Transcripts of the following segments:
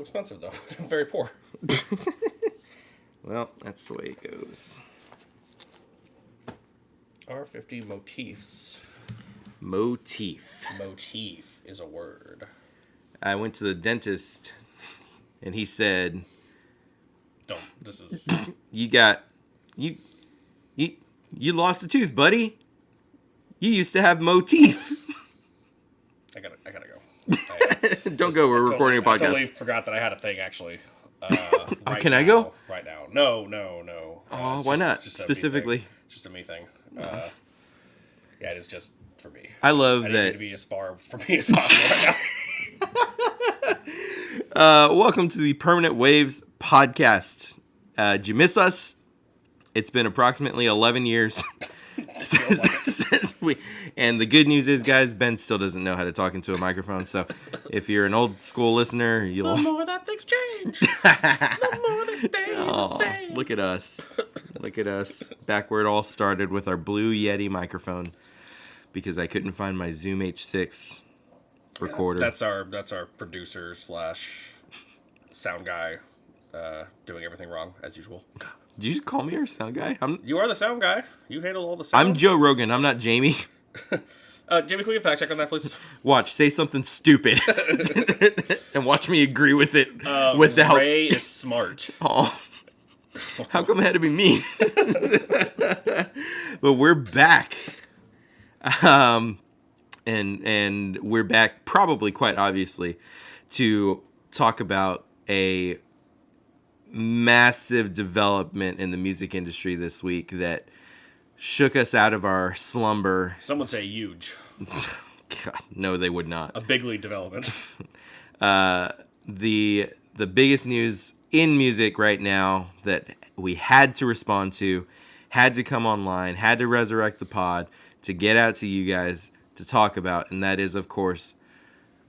Expensive though. Very poor. Well, that's the way it goes. R50 motifs. Motif. Motif is a word. I went to the dentist, and he said, Don't. This is. You lost a tooth, buddy. You used to have motif. I gotta go. Don't go. We're recording a podcast. I totally forgot that I had a thing actually. Can I go? Right now. No. Oh, why not? Specifically. Just a me thing. Yeah, it is just for me. I love I that. need to be as far from me as possible right now. Welcome to the Permanent Waves podcast. Did you miss us? It's been approximately 11 years since we. And the good news is, guys, Ben still doesn't know how to talk into a microphone. So if you're an old school listener, you'll. The more that things change, the more they stay the same. Look at us. Look at us. Back where it all started with our Blue Yeti microphone. Because I couldn't find my Zoom H6 recorder. That's our producer / sound guy doing everything wrong as usual. Did you just call me our sound guy? You are the sound guy. You handle all the sound. I'm Joe Rogan. I'm not Jamie. Jamie, can we fact check on that, please? Watch. Say something stupid. And watch me agree with it with the help. Ray is smart. Oh. How come it had to be me? But we're back. And we're back probably quite obviously to talk about a massive development in the music industry this week that shook us out of our slumber. Some would say huge. God, no, they would not. A big league development. The biggest news in music right now that we had to respond to, had to come online, had to resurrect the pod to get out to you guys to talk about, and that is, of course,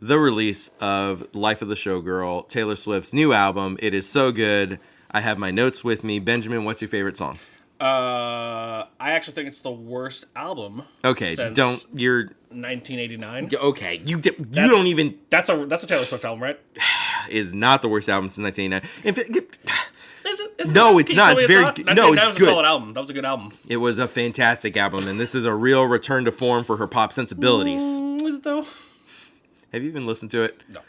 the release of Life of the Showgirl, Taylor Swift's new album. It is so good. I have my notes with me. Benjamin, what's your favorite song? I actually think it's the worst album. Okay, since don't. You're 1989. Okay, you don't even. That's a Taylor Swift album, right? Is not the worst album since 1989. In fact, Is it no, it's not. It's very good. No, it's good. That was a solid album. That was a good album. It was a fantastic album, and this is a real return to form for her pop sensibilities. Is it though? Have you even listened to it? No.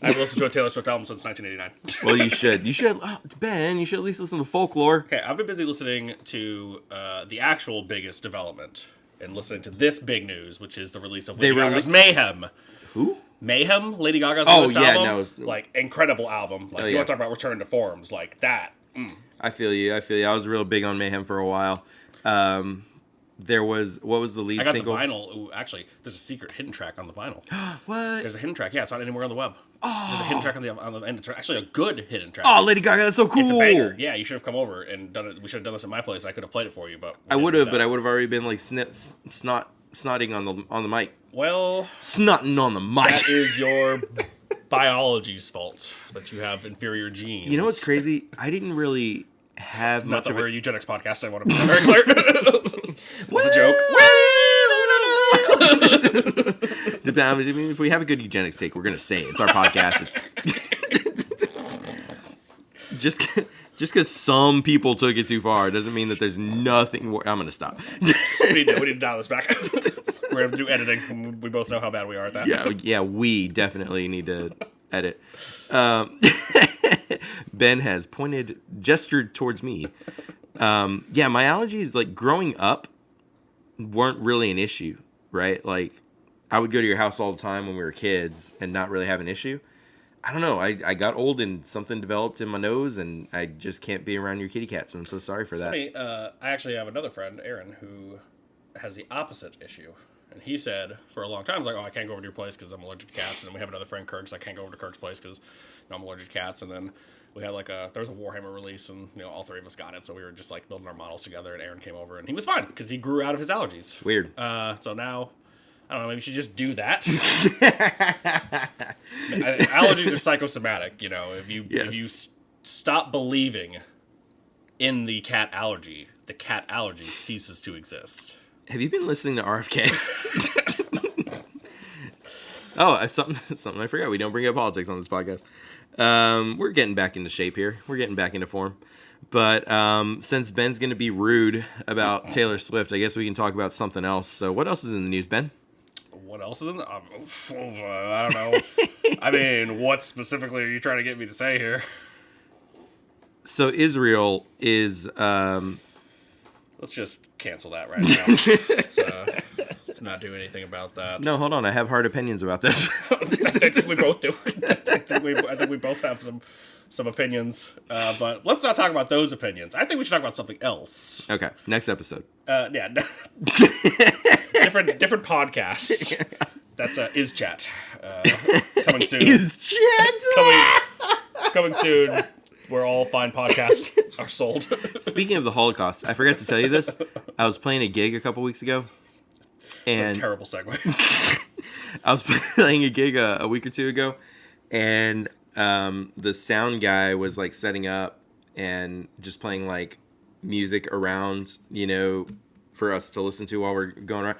I haven't listened to a Taylor Swift album since 1989. Well, you should. Ben, you should at least listen to Folklore. Okay, I've been busy listening to the actual biggest development and listening to this big news, which is the release of Lady Gaga's Mayhem. Who? Mayhem, Lady Gaga's newest album. No, like, incredible album. Like, you want to talk about return to forms, like that. I feel you. I was real big on Mayhem for a while. What was the lead single? I got the vinyl. Ooh, actually, there's a secret hidden track on the vinyl. What? There's a hidden track. Yeah, it's not anywhere on the web. Oh. There's a hidden track on the and it's actually a good hidden track. Oh, Lady Gaga, that's so cool. It's a banger. Yeah, you should have come over and done it. We should have done this at my place. I could have played it for you, but I would have, but I would have already been like snotting on the mic. Well, snotting on the mic. That is your biology's fault that you have inferior genes. You know what's crazy? I didn't really have not much that of we're a eugenics podcast. I want to be very clear. Was a joke. I mean, if we have a good eugenics take, we're gonna say it. It's our podcast. It's just because some people took it too far doesn't mean that there's nothing. I'm gonna stop. we need to dial this back. We're gonna do editing. We both know how bad we are at that. Yeah, we definitely need to edit. Ben has gestured towards me. My allergies, like growing up, weren't really an issue, right? Like, I would go to your house all the time when we were kids and not really have an issue. I don't know. I got old and something developed in my nose, and I just can't be around your kitty cats. And I'm so sorry for that. Funny, I actually have another friend, Aaron, who has the opposite issue. And he said for a long time, he's like, I can't go over to your place because I'm allergic to cats. And then we have another friend, Kirk, so I can't go over to Kirk's place because I'm allergic to cats. And then we had there was a Warhammer release, and all three of us got it. So we were just like building our models together, and Aaron came over, and he was fine because he grew out of his allergies. Weird. So now, I don't know, maybe we should just do that. Allergies are psychosomatic, If you stop believing in the cat allergy ceases to exist. Have you been listening to RFK? Oh, something I forgot. We don't bring up politics on this podcast. We're getting back into shape here. We're getting back into form. But since Ben's going to be rude about Taylor Swift, I guess we can talk about something else. So what else is in the news, Ben? What else is in the... I don't know. I mean, what specifically are you trying to get me to say here? So Israel is... Let's just cancel that right now. Let's not do anything about that. No, hold on. I have hard opinions about this. I think we both do. I think we both have some opinions. But let's not talk about those opinions. I think we should talk about something else. Okay, next episode. Yeah. different podcast. That's Is Chat. Coming soon. Is Chat? Coming soon. Where all fine podcasts are sold. Speaking of the Holocaust, I forgot to tell you this. I was playing a gig a couple weeks ago. And it's a terrible segue. I was playing a gig a week or two ago. And the sound guy was like setting up and just playing like music around, for us to listen to while we're going around.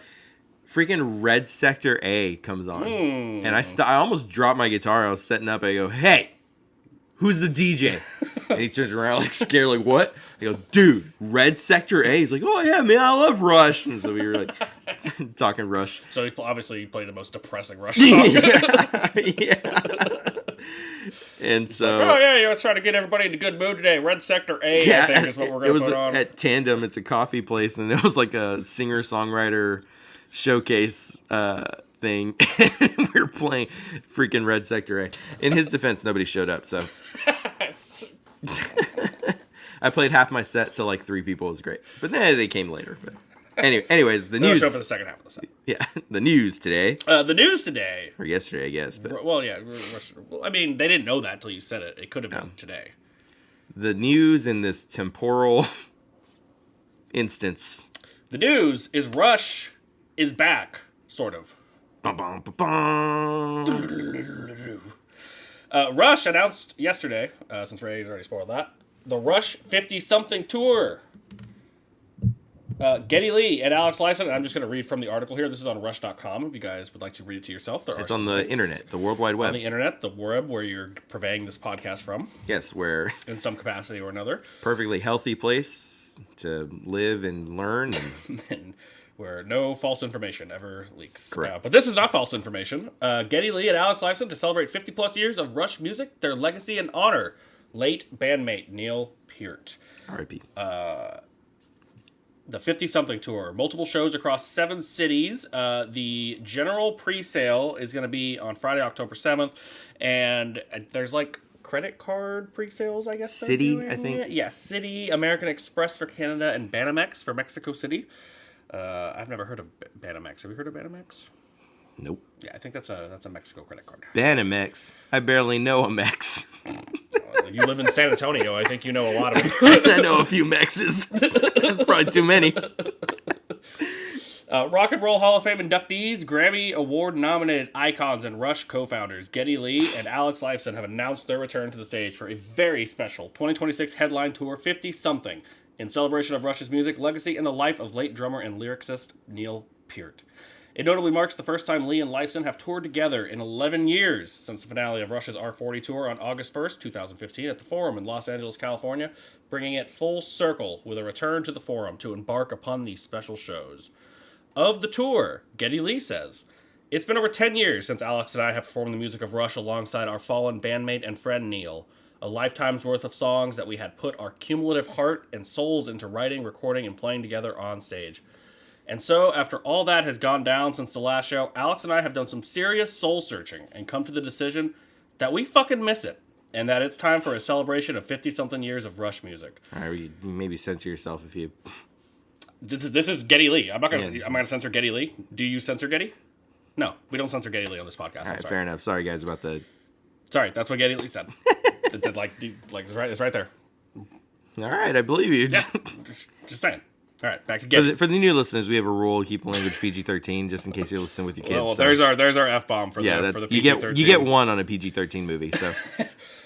Freaking Red Sector A comes on. And I almost dropped my guitar. I was setting up. I go, hey! Who's the DJ? And he turns around like scared, like, what? I go, dude, Red Sector A. He's like, oh yeah, man, I love Rush. And so we were like talking Rush. So he obviously played the most depressing Rush song. Yeah. And so, like, oh yeah, let's try to get everybody in a good mood today. Red Sector A, I think, is what we're going to put on. At Tandem, it's a coffee place, and it was like a singer-songwriter showcase thing. And we were playing freaking Red Sector A. In his defense, nobody showed up, so I played half my set to like 3 people. It was great, but then they came later. But anyways, the news. Show up for the second half of the set. Yeah, the news today. The news today, or yesterday, I guess. But well, yeah. I mean, they didn't know that until you said it. It could have been today. The news in this temporal instance. The news is Rush is back, sort of. Rush announced yesterday, since Ray's already spoiled that, the Rush 50-something tour. Geddy Lee and Alex Lifeson, and I'm just going to read from the article here. This is on Rush.com if you guys would like to read it to yourself. It's on the internet, the World Wide Web. On the internet, the web where you're purveying this podcast from. Yes, where... in some capacity or another. Perfectly healthy place to live and learn. And where no false information ever leaks. Correct. But this is not false information. Geddy Lee and Alex Lifeson to celebrate 50-plus years of Rush music, their legacy and honor. Late bandmate Neil Peart. R.I.P. The 50-something tour. Multiple shows across 7 cities. The general pre-sale is going to be on Friday, October 7th. And there's like credit card pre-sales, I guess. City, I think. Yeah, City, American Express for Canada, and Banamex for Mexico City. I've never heard of Banamex. Have you heard of Banamex? Nope. Yeah, I think that's a Mexico credit card. Banamex. I barely know a Mex. You live in San Antonio. I think you know a lot of them. I know a few Mexes. Probably too many. Rock and Roll Hall of Fame inductees, Grammy Award-nominated icons, and Rush co-founders Geddy Lee and Alex Lifeson have announced their return to the stage for a very special 2026 headline tour 50-something in celebration of Rush's music, legacy, and the life of late drummer and lyricist Neil Peart. It notably marks the first time Lee and Lifeson have toured together in 11 years since the finale of Rush's R40 tour on August 1st, 2015 at the Forum in Los Angeles, California, bringing it full circle with a return to the Forum to embark upon these special shows. Of the tour, Geddy Lee says, "It's been over 10 years since Alex and I have performed the music of Rush alongside our fallen bandmate and friend Neil. A lifetime's worth of songs that we had put our cumulative heart and souls into writing, recording, and playing together on stage. And so, after all that has gone down since the last show, Alex and I have done some serious soul-searching and come to the decision that we fucking miss it, and that it's time for a celebration of 50-something years of Rush music." All right, you maybe censor yourself if you... This is Geddy Lee. I'm not gonna censor Geddy Lee. Do you censor Geddy? No, we don't censor Geddy Lee on this podcast. All right, fair enough. Sorry, guys, about the... Sorry, that's what Geddy Lee said. It's right there. All right, I believe you. Yeah, just saying. All right, back to Geddy. For the new listeners, we have a rule: keep the language PG-13, just in case you're listening with your kids. Well, there's our F-bomb for the PG-13. You get one on a PG-13 movie. So,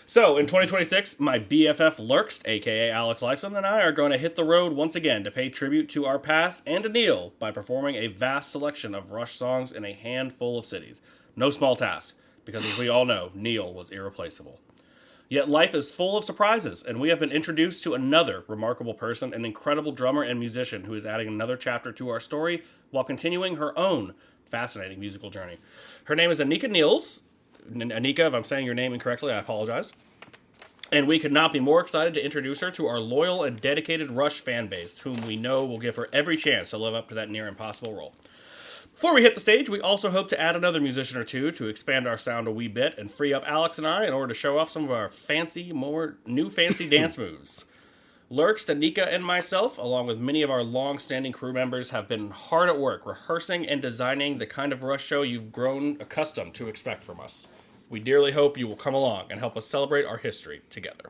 so in 2026, my BFF Lurkst, aka Alex Lifeson, and I are going to hit the road once again to pay tribute to our past and to Neil by performing a vast selection of Rush songs in a handful of cities. No small task, because as we all know, Neil was irreplaceable. Yet life is full of surprises, and we have been introduced to another remarkable person, an incredible drummer and musician who is adding another chapter to our story while continuing her own fascinating musical journey. Her name is Anika Niels. Anika, if I'm saying your name incorrectly, I apologize. And we could not be more excited to introduce her to our loyal and dedicated Rush fan base, whom we know will give her every chance to live up to that near impossible role. Before we hit the stage, we also hope to add another musician or two to expand our sound a wee bit and free up Alex and I in order to show off some of our fancy dance moves. Lurks, Anika, and myself, along with many of our long-standing crew members, have been hard at work rehearsing and designing the kind of Rush show you've grown accustomed to expect from us. We dearly hope you will come along and help us celebrate our history together.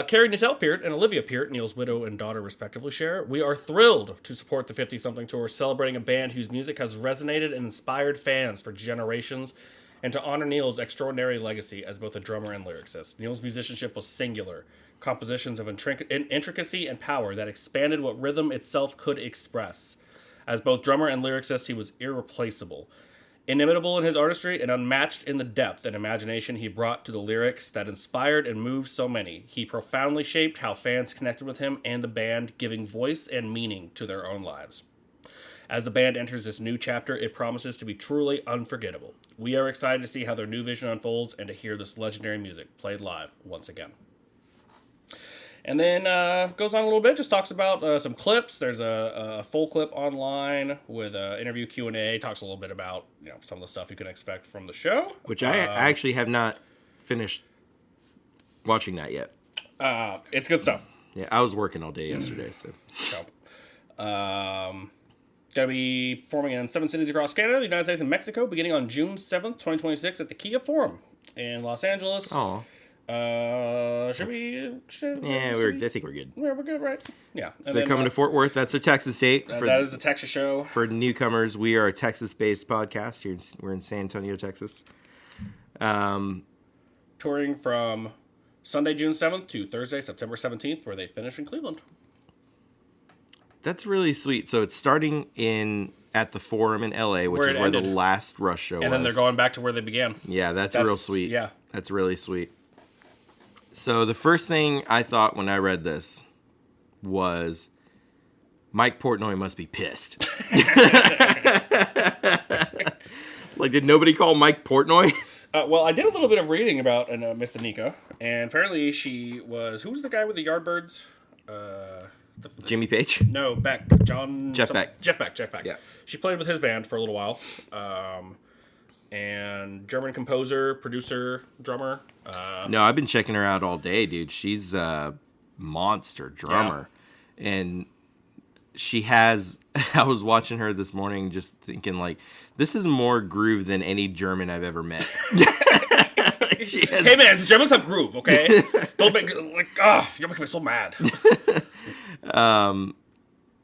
Carrie Natel Peart and Olivia Peart, Neil's widow and daughter respectively, share, we are thrilled to support the 50-something tour, celebrating a band whose music has resonated and inspired fans for generations, and to honor Neil's extraordinary legacy as both a drummer and lyricist. Neil's musicianship was singular, compositions of intricacy and power that expanded what rhythm itself could express. As both drummer and lyricist, he was irreplaceable. Inimitable in his artistry and unmatched in the depth and imagination he brought to the lyrics that inspired and moved so many. He profoundly shaped how fans connected with him and the band, giving voice and meaning to their own lives. As the band enters this new chapter, it promises to be truly unforgettable. We are excited to see how their new vision unfolds and to hear this legendary music played live once again. And then goes on a little bit, just talks about some clips. There's a full clip online with an interview Q&A. Talks a little bit about some of the stuff you can expect from the show. Which I actually have not finished watching that yet. It's good stuff. Yeah, I was working all day yesterday. So. Going to be performing in 7 cities across Canada, the United States, and Mexico, beginning on June 7th, 2026 at the Kia Forum in Los Angeles. Oh. I think we're good. Yeah, we're good, right? Yeah. So they're coming to Fort Worth. That's a Texas state. That is the Texas show. For newcomers, we are a Texas-based podcast. We're in San Antonio, Texas. Touring from Sunday, June 7th to Thursday, September 17th, where they finish in Cleveland. That's really sweet. So it's starting at the Forum in LA, which is where the last Rush show was. And then they're going back to where they began. Yeah, that's real sweet. Yeah. That's really sweet. So the first thing I thought when I read this was Mike Portnoy must be pissed. Like, did nobody call Mike Portnoy? Well, I did a little bit of reading about Miss Anika, and apparently she was... Who's the guy with the Yardbirds? Jimmy Page? No, Beck. Jeff Beck. Jeff Beck. Yeah. She played with his band for a little while. And German composer, producer, drummer. No, I've been checking her out all day, dude. She's a monster drummer. Yeah. And she has... I was watching her this morning just thinking, like, this is more groove than any German I've ever met. Hey, man, the Germans have groove, okay? Don't make... Like, you're making me so mad.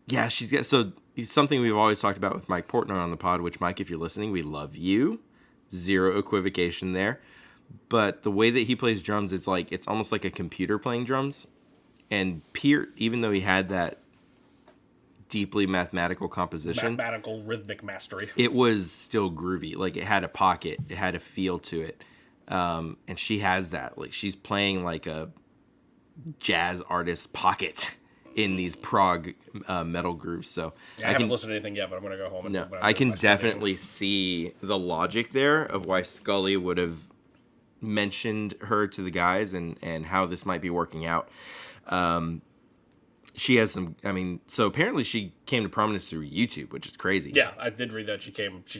Yeah, she's got... So, something we've always talked about with Mike Portnoy on the pod, which, Mike, if you're listening, we love you. Zero equivocation there. But the way that he plays drums, it's almost like a computer playing drums. And Peart, even though he had that deeply mathematical composition, mathematical rhythmic mastery, it was still groovy. Like, it had a pocket, it had a feel to it. And she has that. Like, she's playing like a jazz artist pocket in these prog metal grooves. So I haven't listened to anything yet, but I'm going to go home and I can definitely see the logic there of why Scully would have mentioned her to the guys and how this might be working out. She has some, so apparently she came to prominence through YouTube, which is crazy. Yeah, I did read that she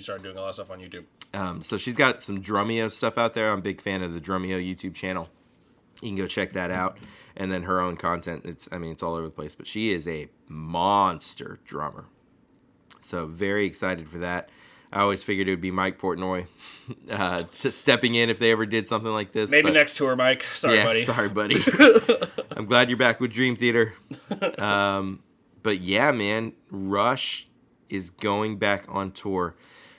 started doing a lot of stuff on YouTube. So she's got some Drumeo stuff out there. I'm a big fan of the Drumeo YouTube channel. You can go check that out. And then her own content, it's all over the place. But she is a monster drummer. So very excited for that. I always figured it would be Mike Portnoy stepping in if they ever did something like this. Maybe next tour, Mike. Sorry, buddy. Sorry, buddy. I'm glad you're back with Dream Theater. But yeah, man, Rush is going back on tour.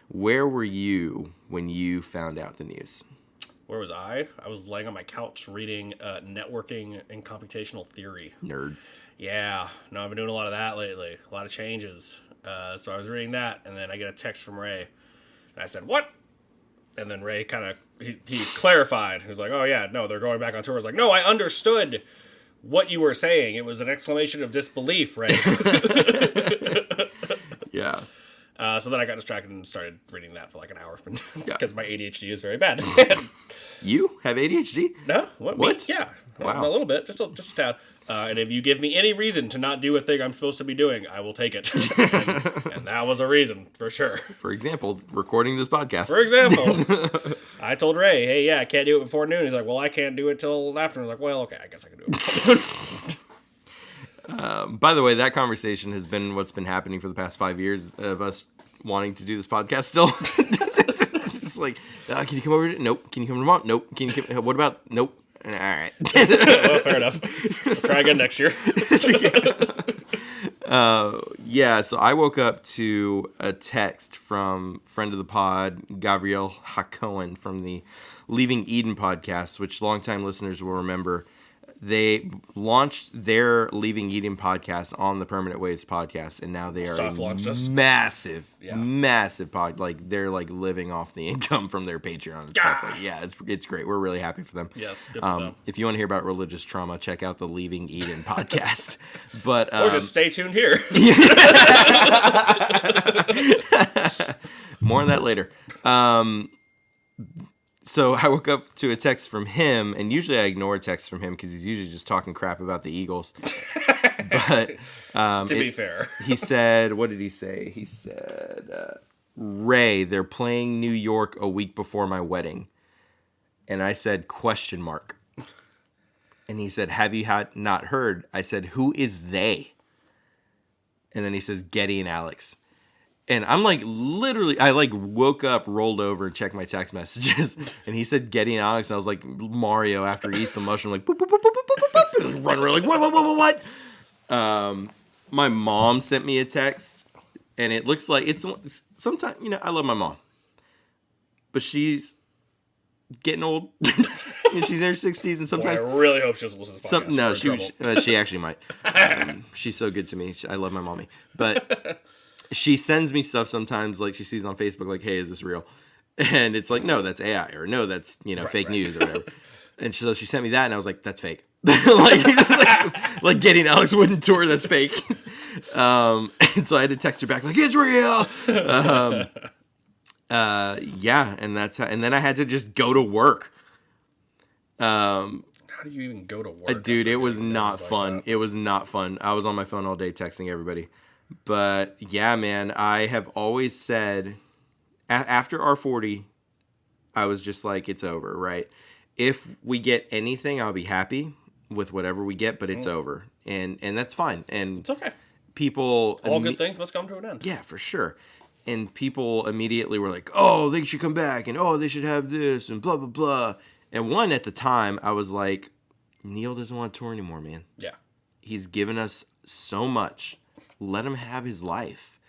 Where were you when you found out the news? Where was I? I was laying on my couch reading Networking and Computational Theory. Nerd. Yeah. No, I've been doing a lot of that lately. A lot of changes. So I was reading that, and then I get a text from Ray. And I said, what? And then Ray kind of, he clarified. He was like, oh, yeah, no, they're going back on tour. I was like, no, I understood what you were saying. It was an exclamation of disbelief, Ray. Yeah. So then I got distracted and started reading that for like an hour because Yeah. my ADHD is very bad. You have ADHD? No? What? What? Me? Yeah. Wow. A little bit. Just a tad. And if you give me any reason to not do a thing I'm supposed to be doing, I will take it. And that was a reason, for sure. For example, recording this podcast. For example, I told Ray, hey, yeah, I can't do it before noon. He's like, well, I can't do it till after. I was like, well, okay, I guess I can do it before noon. By the way, that conversation has been what's been happening for the past 5 years of us wanting to do this podcast still. It's just like, can you come over? Nope. Can you come tomorrow? Nope. Can you come? What about? Nope. All right. Well, fair enough. We'll try again next year. Yeah, so I woke up to a text from friend of the pod, Gabrielle Hacohen from the Leaving Eden podcast, which longtime listeners will remember. They launched their Leaving Eden podcast on the Permanent Waves podcast, and now they are Soft-launched us. massive pod. Like, they're like living off the income from their Patreon and stuff. Like, yeah, it's great. We're really happy for them. Yes, good for them. If you want to hear about religious trauma, check out the Leaving Eden podcast. But Or just stay tuned here. more on that later. So I woke up to a text from him, and usually I ignore texts from him because he's usually just talking crap about the Eagles. But To be fair. he said, what did he say? He said, Ray, they're playing New York a week before my wedding. And I said, ? And he said, have you not heard? I said, who is they? And then he says, Getty and Alex. And I'm like, literally, I like woke up, rolled over, and checked my text messages. And he said Getty and Alex. And I was like Mario after he eats the mushroom, like, boop, boop, boop, boop, boop, boop, boop, and run around like, what? My mom sent me a text. And it looks like it's sometimes, I love my mom. But she's getting old. She's in her 60s. And sometimes. Boy, I really hope she doesn't listen to this podcast. No, she actually might. She's so good to me. I love my mommy. But. She sends me stuff sometimes, like she sees on Facebook, like, hey, is this real? And it's like, no, that's AI, or no, that's, fake news or whatever. And so she sent me that, and I was like, that's fake. like getting Alex Wooden tour, that's fake. And so I had to text her back, like, it's real. Yeah, and and then I had to just go to work. How do you even go to work? Dude, it was not fun. It was not fun. I was on my phone all day texting everybody. But yeah, man, I have always said after R40, I was just like, it's over, right? If we get anything, I'll be happy with whatever we get, but it's over. And that's fine. And it's okay. People, all good things must come to an end. Yeah, for sure. And people immediately were like, oh, they should come back, and oh, they should have this, and blah, blah, blah. And one, at the time, I was like, Neil doesn't want to tour anymore, man. Yeah. He's given us so much. Let him have his life,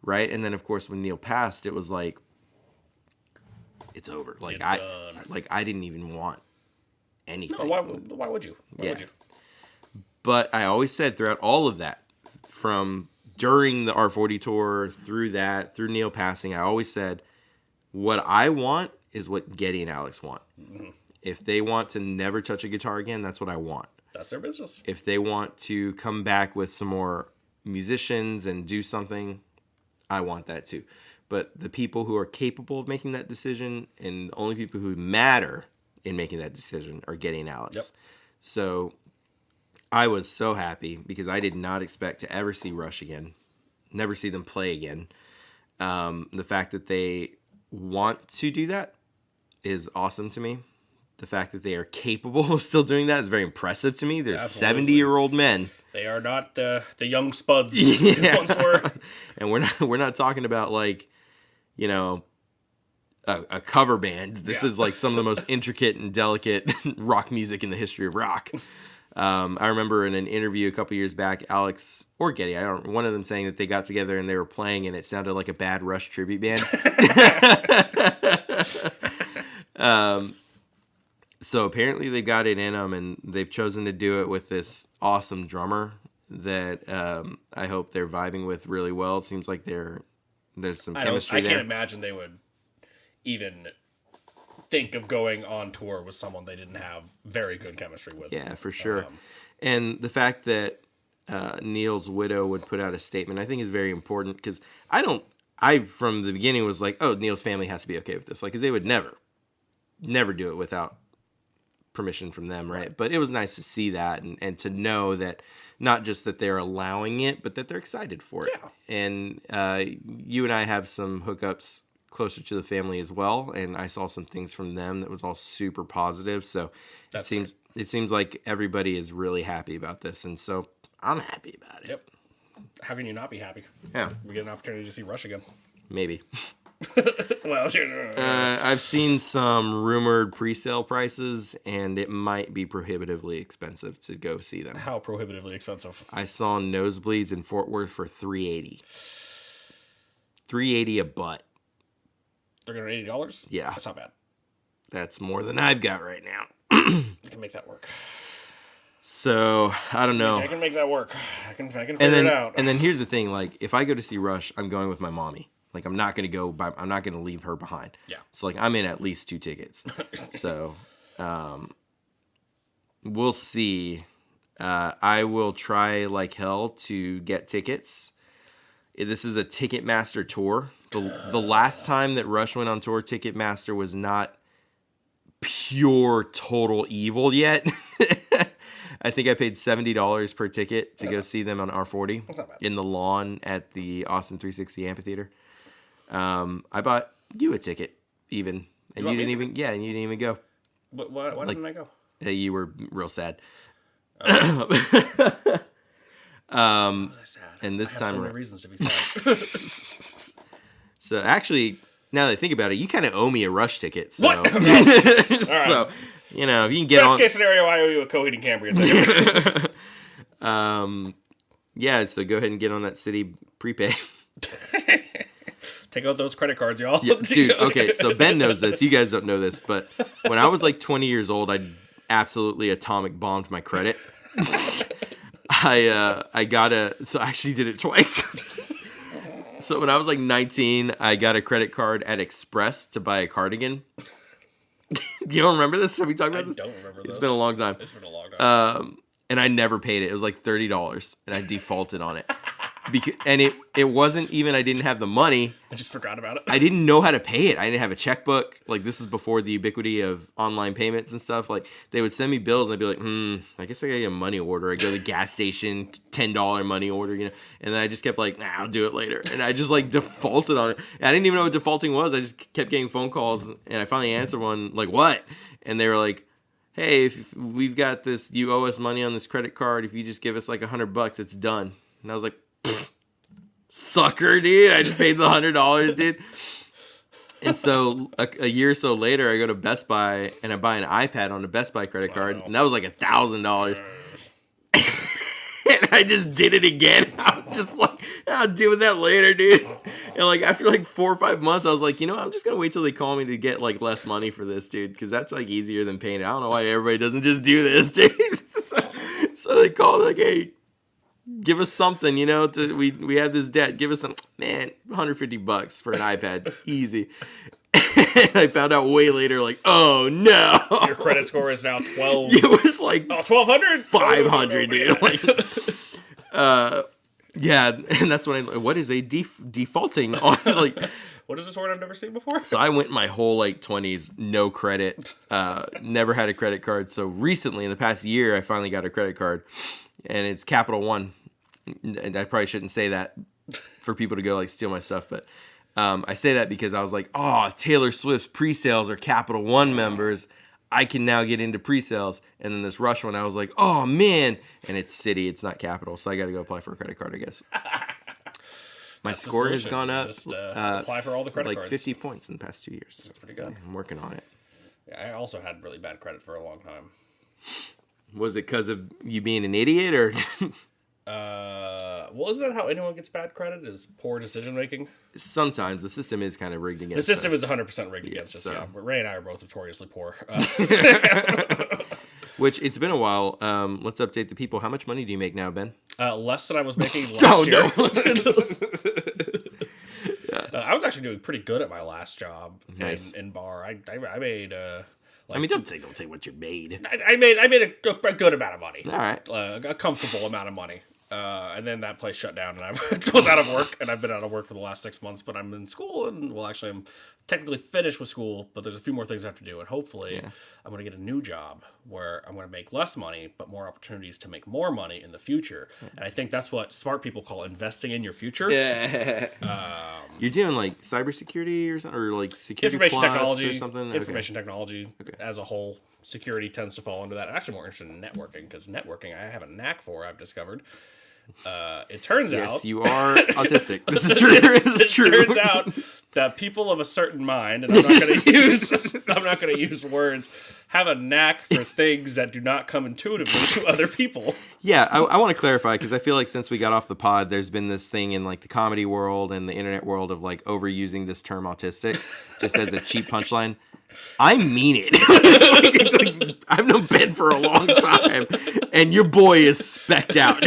right? And then, of course, when Neil passed, it was like, it's over. Like, it's done. I didn't even want anything. No, why would you? Why would you? But I always said throughout all of that, from during the R40 tour, through Neil passing, I always said, what I want is what Getty and Alex want. Mm-hmm. If they want to never touch a guitar again, that's what I want. That's their business. If they want to come back with some more musicians and do something, I want that too. But the people who are capable of making that decision, and the only people who matter in making that decision, are Getty and Alex. Yep. So I was so happy because I did not expect to ever see Rush again, never see them play again. The fact that they want to do that is awesome to me. The fact that they are capable of still doing that is very impressive to me. They're 70-year-old men. They are not the young spuds they once were. And we're not talking about like, a cover band. This is like some of the most intricate and delicate rock music in the history of rock. I remember in an interview a couple years back, Alex or Getty, one of them saying that they got together and they were playing and it sounded like a bad Rush tribute band. So apparently they got it in them, and they've chosen to do it with this awesome drummer that I hope they're vibing with really well. It seems like there's some chemistry there. I can't imagine they would even think of going on tour with someone they didn't have very good chemistry with. Yeah, for sure. And the fact that Neil's widow would put out a statement, I think is very important, because I from the beginning was like, oh, Neil's family has to be okay with this, like, because they would never do it without permission from them, right? But it was nice to see that and to know that not just that they're allowing it, but that they're excited for it. Yeah. And you and I have some hookups closer to the family as well, and I saw some things from them that was all super positive. So it seems like everybody is really happy about this, and so I'm happy about it. Yep. How can you not be happy? Yeah. We get an opportunity to see Rush again. Maybe. Well, I've seen some rumored pre-sale prices, and it might be prohibitively expensive to go see them. How prohibitively expensive? I saw nosebleeds in Fort Worth for $380. $380 a butt. $380? Yeah. That's not bad. That's more than I've got right now. I can make that work. So, I don't know. I can make that work. I can figure it out. And then here's the thing, like, if I go to see Rush, I'm going with my mommy. Like, I'm not going to leave her behind. Yeah. So, like, I'm in at least 2 tickets. So, we'll see. I will try like hell to get tickets. This is a Ticketmaster tour. The last time that Rush went on tour, Ticketmaster was not pure total evil yet. I think I paid $70 per ticket to go see them on R40 in the lawn at the Austin 360 Amphitheater. I bought you a ticket even, and you didn't even go. Why didn't I go? You were real sad. Sad. And this I have time so many reasons to be sad. So actually, now that I think about it, you kind of owe me a Rush ticket. So. What? So, if you can get Best on. case scenario, I owe you a Coheed Cambria ticket. Yeah, so go ahead and get on that city prepay. Take out those credit cards, y'all. Yeah, dude, okay, so Ben knows this. You guys don't know this, but when I was like 20 years old, I absolutely atomic bombed my credit. I actually did it twice. So when I was like 19, I got a credit card at Express to buy a cardigan. You don't remember this? Have we talked about this? I don't remember this. It's been a long time. And I never paid it. It was like $30, and I defaulted on it. And it wasn't even I didn't have the money. I just forgot about it. I didn't know how to pay it. I didn't have a checkbook. Like, this is before the ubiquity of online payments and stuff. Like, they would send me bills, and I'd be like, I guess I gotta get a money order. I go to the gas station, $10 money order, And then I just kept like, I'll do it later. And I just like defaulted on it. And I didn't even know what defaulting was. I just kept getting phone calls, and I finally answered one, like, what? And they were like, hey, if we've got this, you owe us money on this credit card. If you just give us like $100, it's done. And I was like, sucker, dude. I just paid the $100, dude. And so a year or so later, I go to Best Buy and I buy an iPad on a Best Buy credit card, and that was like $1,000. And I just did it again. I was just like, I'll deal with that later, dude. And like after like 4 or 5 months, I was like, I'm just gonna wait till they call me to get like less money for this, dude, because that's like easier than paying it. I don't know why everybody doesn't just do this, dude. So they called like, hey, give us something, we have this debt. Give us some, man, $150 for an iPad. Easy. And I found out way later, like, oh no. Your credit score is now 12. It was like 1,200? 500, dude. Like, yeah, and that's when what is they defaulting on? Like, what is this word I've never seen before? So I went my whole like 20s, no credit, never had a credit card. So recently, in the past year, I finally got a credit card, and it's Capital One. And I probably shouldn't say that for people to go like steal my stuff, but I say that because I was like, oh, Taylor Swift's pre-sales are Capital One members. I can now get into pre-sales. And then this Rush one, I was like, oh man. And it's City, it's not Capital. So I got to go apply for a credit card, I guess. My score has gone up. Just apply for all the credit like cards. 50 points in the past 2 years. That's pretty good. I'm working on it. Yeah, I also had really bad credit for a long time. Was it because of you being an idiot, or? Well, isn't that how anyone gets bad credit? Is poor decision making? Sometimes the system is kind of rigged against us. The system is 100% rigged against us. Yeah, but Ray and I are both notoriously poor. Which it's been a while. Let's update the people. How much money do you make now, Ben? Less than I was making last year. No. I was actually doing pretty good at my last job Nice. in bar. I made I mean, don't say what you made. I made a good amount of money. All right. A comfortable amount of money. And then that place shut down, and I was out of work, and I've been out of work for the last 6 months. But I'm in school, and well, actually, I'm technically finished with school, but there's a few more things I have to do, and hopefully, I'm going to get a new job where I'm going to make less money, but more opportunities to make more money in the future. And I think that's what smart people call investing in your future. Yeah. You're doing like cybersecurity or something, or like security Information plus technology, or something. information technology as a whole. Security tends to fall into that. I'm actually more interested in networking because networking I have a knack for. I've discovered. It turns out, yes, you are autistic. This is true. This is true. It turns out that people of a certain mind, and I'm not going to use words, have a knack for things that do not come intuitively to other people. Yeah, I want to clarify because I feel like since we got off the pod, there's been this thing in like the comedy world and the internet world of like overusing this term autistic just as a cheap punchline. I mean it. I've known Ben for a long time, and your boy is specced out.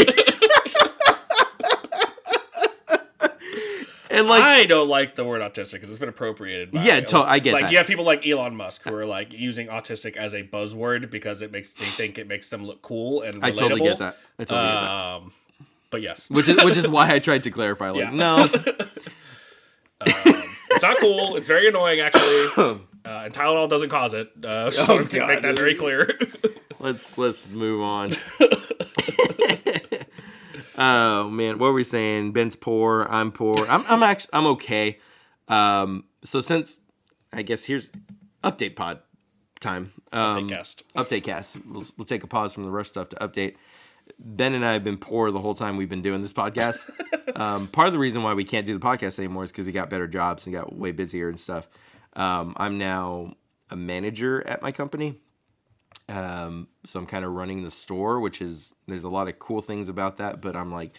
And like, I don't like the word autistic because it's been appropriated. By, I get like that. you have people like Elon Musk who are like using autistic as a buzzword because they think it makes them look cool and relatable. I totally get that. Get that. But yes, which is why I tried to clarify. Like, no, it's not cool. It's very annoying, actually. And Tylenol doesn't cause it. So I can make that very clear. Let's move on. Oh man, what were we saying? Ben's poor. I'm poor. I'm okay. So since I guess here's update pod time. Update cast. We'll take a pause from the rush stuff to update. Ben and I have been poor the whole time we've been doing this podcast. Part of the reason why we can't do the podcast anymore is because we got better jobs and got way busier and stuff. I'm now a manager at my company. So I'm kind of running the store, which is, there's a lot of cool things about that, but I'm like,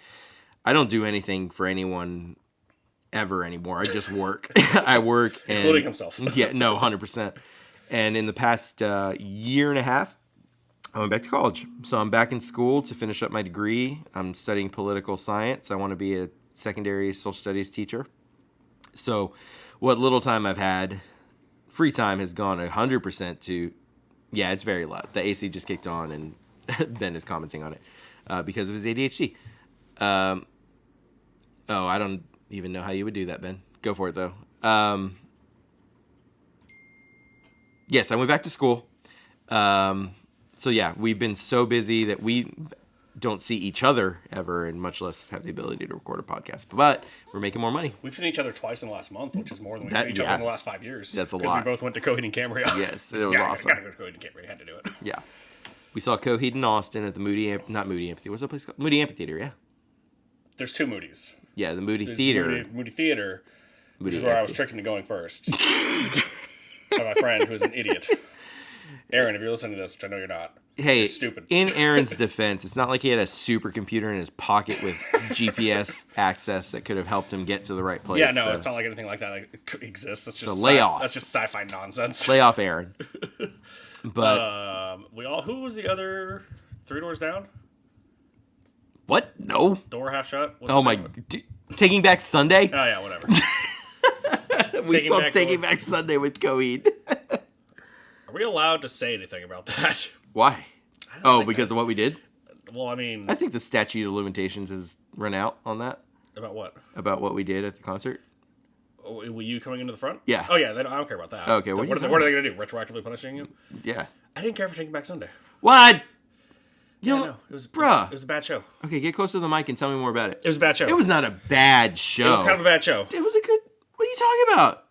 I don't do anything for anyone ever anymore. I just work. I work. And, including himself. Yeah, no, 100%. And in the past year and a half, I went back to college. So I'm back in school to finish up my degree. I'm studying political science. I want to be a secondary social studies teacher. So what little time I've had, free time has gone 100% to, yeah, it's very loud. The AC just kicked on, and Ben is commenting on it because of his ADHD. I don't even know how you would do that, Ben. Go for it, though. Yes, I went back to school. So, yeah, we've been so busy that we don't see each other ever, and much less have the ability to record a podcast. But we're making more money. We've seen each other twice in the last month, which is more than we've seen each other in the last 5 years. That's a lot. Because we both went to Coheed and Cambria. Yes, it was awesome. Gotta go to Coheed and Cambria. Had to do it. Yeah. We saw Coheed in Austin at the not Moody Amphitheater. What's that place called? Moody Amphitheater, yeah. There's two Moody's. Yeah, the Moody There's Theater. Moody Theater, which is where I was tricked into going first. By my friend, who's an idiot. Aaron, if you're listening to this, which I know you're not, hey, you're stupid. In Aaron's defense, it's not like he had a supercomputer in his pocket with GPS access that could have helped him get to the right place. Yeah, no, it's not like anything like that exists. That's just lay off. That's just sci-fi nonsense. Lay off, Aaron. But who was the other 3 doors down? What? No. Door half shut. What's Oh my! Taking Back Sunday. Oh yeah, whatever. We saw Taking Back Sunday with Coheed. Are we allowed to say anything about that? Why? Oh, because of what we did? Well, I mean, I think the statute of limitations has run out on that. About what? About what we did at the concert. Oh, were you coming into the front? Yeah. Oh yeah, I don't care about that. Okay, what are they going to do? Retroactively punishing you? Yeah. I didn't care for Taking Back Sunday. What? You Yeah, know, no, it was bruh. It was a bad show. Okay, get close to the mic and tell me more about it. It was a bad show. It was not a bad show. It was kind of a bad show. It was a good. What are you talking about?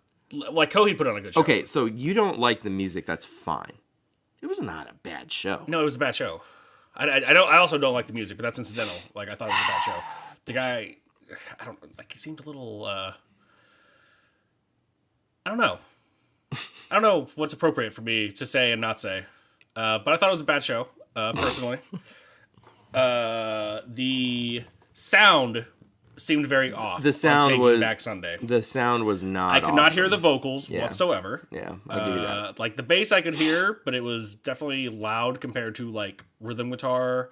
Like Coheed put on a good show. Okay, so you don't like the music. That's fine. It was not a bad show. No, it was a bad show. I also don't like the music, but that's incidental. Like I thought it was a bad show. The guy, he seemed a little. I don't know. I don't know what's appropriate for me to say and not say. But I thought it was a bad show, personally. The sound seemed very off. The sound on was Back Sunday. The sound was not. I could not hear the vocals whatsoever. Yeah, I'll give you that. Like the bass, I could hear, but it was definitely loud compared to like rhythm guitar.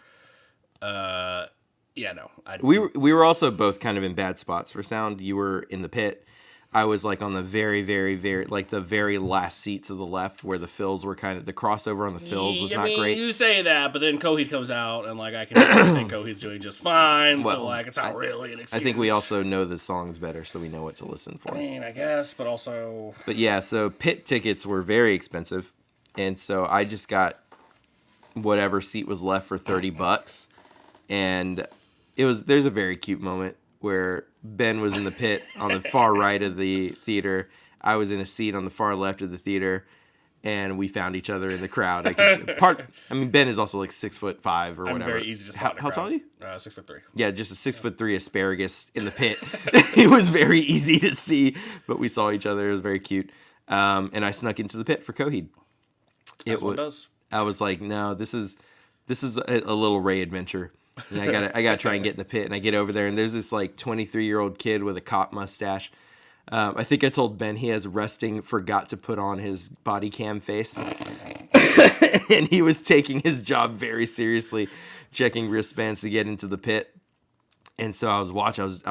Yeah, no. We were also both kind of in bad spots for sound. You were in the pit. I was like on the very, very, very, like the very last seat to the left where the fills were kind of, the crossover on the fills was not great. You say that, but then Coheed comes out, and like I can think Coheed's doing just fine. Well, so like it's not really an excuse. I think we also know the songs better, so we know what to listen for. I mean, I guess, but also. But yeah, so pit tickets were very expensive, and so I just got whatever seat was left for $30, and there's a very cute moment where Ben was in the pit on the far right of the theater. I was in a seat on the far left of the theater, and we found each other in the crowd. Ben is also like 6'5" or whatever. I'm very easy to spot. How tall are you? 6'3". Yeah, just a 6'3" asparagus in the pit. It was very easy to see, but we saw each other. It was very cute. And I snuck into the pit for Coheed. That's what it does. I was like, no, this is a little Ray adventure. And I gotta try and get in the pit. And I get over there, and there's this like 23-year-old kid with a cop mustache. I think I told Ben he has forgot to put on his body cam face. And he was taking his job very seriously, checking wristbands to get into the pit. And so I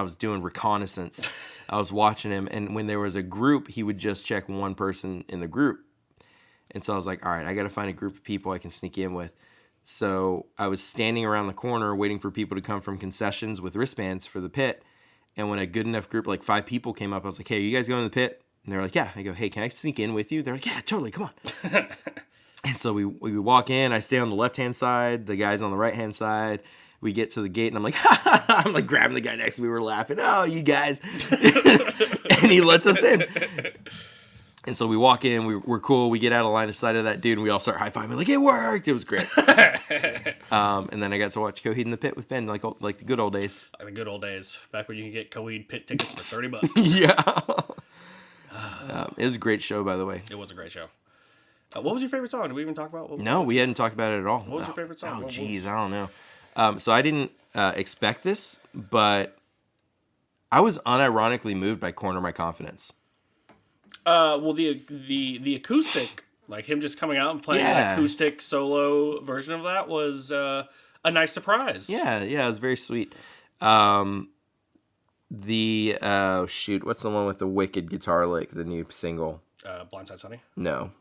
was doing reconnaissance. I was watching him, and when there was a group, he would just check one person in the group. And so I was like, all right, I got to find a group of people I can sneak in with. So I was standing around the corner waiting for people to come from concessions with wristbands for the pit. And when a good enough group, like 5 people came up, I was like, hey, are you guys going to the pit? And they're like, yeah. I go, hey, can I sneak in with you? They're like, yeah, totally, come on. And so we walk in. I stay on the left-hand side. The guy's on the right-hand side. We get to the gate, and I'm like, I'm like grabbing the guy next to me. We're laughing. Oh, you guys. And he lets us in. And so we walk in, we're cool, we get out of line of sight of that dude, and we all start high-fiving, like, it worked! It was great. And then I got to watch Coheed in the pit with Ben, like the good old days. Like the good old days, back when you can get Coheed pit tickets for $30. Yeah. It was a great show, by the way. It was a great show. What was your favorite song? Did we even talk about No, we hadn't talked about it at all. What was your favorite song? Oh, jeez, I don't know. So I didn't expect this, but I was unironically moved by Corner My Confidence. Well, the acoustic, like him just coming out and playing an acoustic solo version of that was a nice surprise. Yeah, it was very sweet. What's the one with the wicked guitar lick, the new single? Blindside Sunny? No.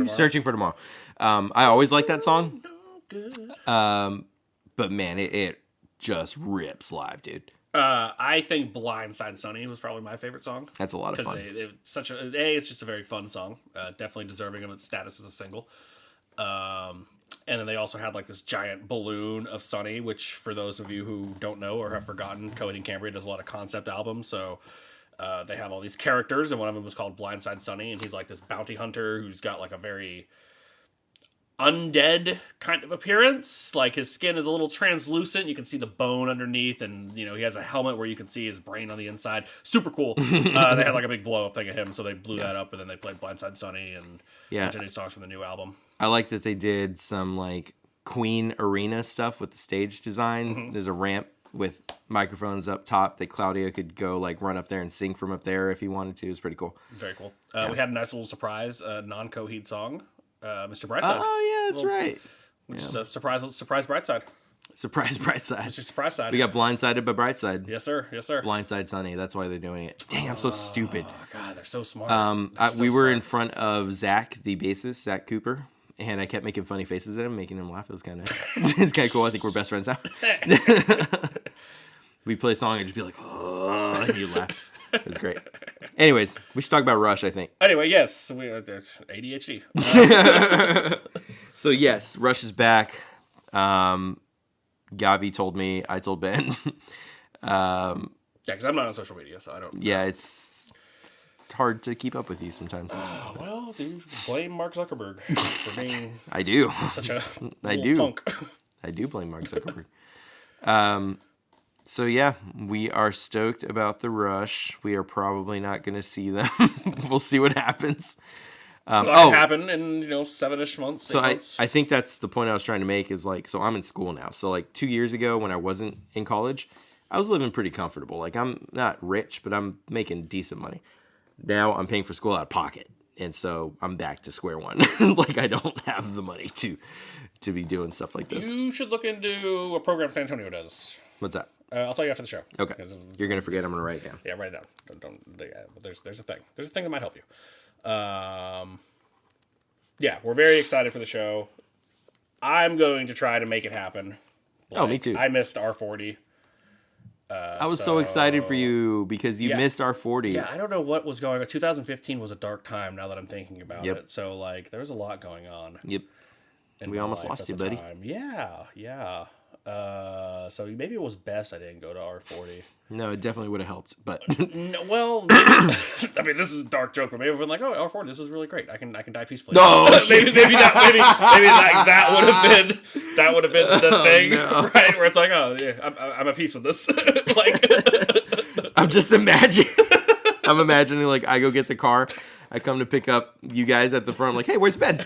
Searching for Tomorrow. I always like that song. But man, it just rips live, dude. I think Blindside Sunny was probably my favorite song. That's a lot of fun. It's just a very fun song. Definitely deserving of its status as a single. And then they also had like this giant balloon of Sunny, which for those of you who don't know or have forgotten, Coheed and Cambria does a lot of concept albums. So they have all these characters, and one of them was called Blindside Sunny, and he's like this bounty hunter who's got like a very undead kind of appearance. Like his skin is a little translucent. You can see the bone underneath, and he has a helmet where you can see his brain on the inside. Super cool. They had like a big blow up thing of him, so they blew that up, and then they played Blindside Sunny and a bunch of new songs from the new album. I like that they did some like Queen arena stuff with the stage design. Mm-hmm. There's a ramp with microphones up top that Claudia could go like run up there and sing from up there if he wanted to. It was pretty cool. Very cool. We had a nice little surprise non-Coheed song. Mr. Brightside. Oh yeah, that's right. Just a surprise Brightside. Surprise Brightside. Mr. Surprise Side. We got Blindsided by Brightside. Yes, sir. Blindside Sunny. That's why they're doing it. Dang, I'm so stupid. Oh God, they're so smart. We were in front of Zach, the bassist, Zach Cooper, and I kept making funny faces at him, making him laugh. It was kind of it's kind of cool. I think we're best friends now. We play a song and just be like, oh, and you laugh. It was great. Anyways, we should talk about Rush, I think. Anyway, yes. There's ADHD. So, yes, Rush is back. Gavi told me. I told Ben. Because I'm not on social media, so I don't... Yeah, it's hard to keep up with you sometimes. Well, dude, blame Mark Zuckerberg for being... I do. Such a punk. I do blame Mark Zuckerberg. So yeah, we are stoked about the Rush. We are probably not going to see them. We'll see what happens. That'll happen in 7-ish months. So I think that's the point I was trying to make is like, so I'm in school now. So like 2 years ago when I wasn't in college, I was living pretty comfortable. Like I'm not rich, but I'm making decent money. Now I'm paying for school out of pocket. And so I'm back to square one. Like I don't have the money to be doing stuff like this. You should look into a program San Antonio does. What's that? I'll tell you after the show. Okay. You're gonna forget. I'm gonna write it down. Yeah, write it down. Don't but there's a thing. There's a thing that might help you. Yeah, we're very excited for the show. I'm going to try to make it happen. Oh, me too. I missed R40. I was so excited for you because you missed R40. Yeah, I don't know what was going on. 2015 was a dark time now that I'm thinking about it. So, like, there was a lot going on. Yep. We almost lost you, buddy. Yeah. So maybe it was best I didn't go to R40. No, it definitely would have helped. But no, well, I mean, this is a dark joke, but maybe I've been like, oh, R40, this is really great. I can die peacefully. No, maybe that would have been the thing, right? Where it's like, oh, yeah, I'm at peace with this. Like, I'm just imagining. I'm imagining like I go get the car, I come to pick up you guys at the front. I'm like, hey, where's Ben?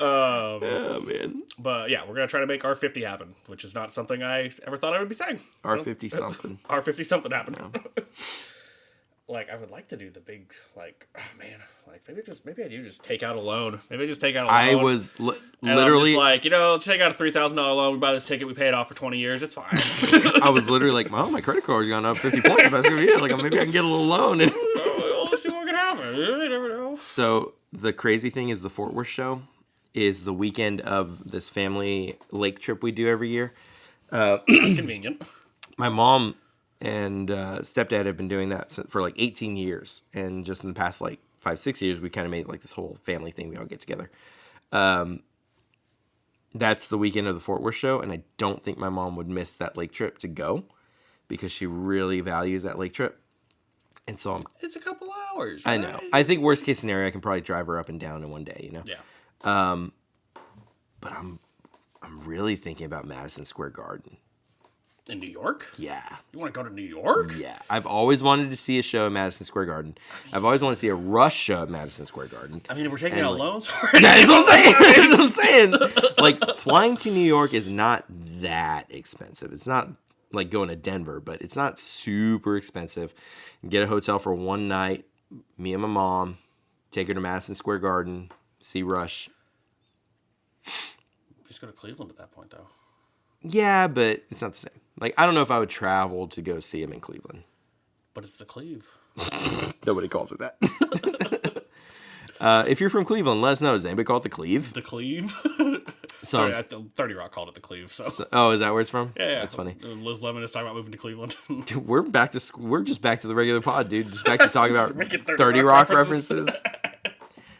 Oh, man. But yeah, we're going to try to make R50 happen, which is not something I ever thought I would be saying. R50 something. R50 something happened. Yeah. Like, I would like to do the big, like, oh man, like maybe I do just take out a loan. Maybe I just take out a loan. I was literally like, let's take out a $3,000 loan. We buy this ticket. We pay it off for 20 years. It's fine. I was literally like, my credit card's gone up 50 points. That's gonna be it. Like, maybe I can get a little loan. And let's see what can happen. You never know. So the crazy thing is the Fort Worth show is the weekend of this family lake trip we do every year. That's convenient. My mom and stepdad have been doing that for like 18 years. And just in the past like 5-6 years, we kind of made like this whole family thing. We all get together. That's the weekend of the Fort Worth show. And I don't think my mom would miss that lake trip to go because she really values that lake trip. And so it's a couple hours. Right? I know. I think worst case scenario, I can probably drive her up and down in one day, Yeah. But I'm really thinking about Madison Square Garden. In New York? Yeah. You want to go to New York? Yeah. I've always wanted to see a show at Madison Square Garden. I've always wanted to see a Rush show at Madison Square Garden. I mean, we're taking out loans for it. That's what I'm saying. That's what I'm saying. Like, flying to New York is not that expensive. It's not like going to Denver, but it's not super expensive. Get a hotel for one night, me and my mom, take her to Madison Square Garden, see Rush. Just go to Cleveland at that point, though. Yeah, but it's not the same. Like, I don't know if I would travel to go see him in Cleveland. But it's the Cleve. Nobody calls it that. If you're from Cleveland, let us know. Does anybody call it the Cleve? The Cleve? So, 30 Rock called it the Cleve. So. Oh, is that where it's from? Yeah. That's funny. Liz Lemon is talking about moving to Cleveland. Dude, we're just back to the regular pod, dude. Just back to talking about 30 Rock references.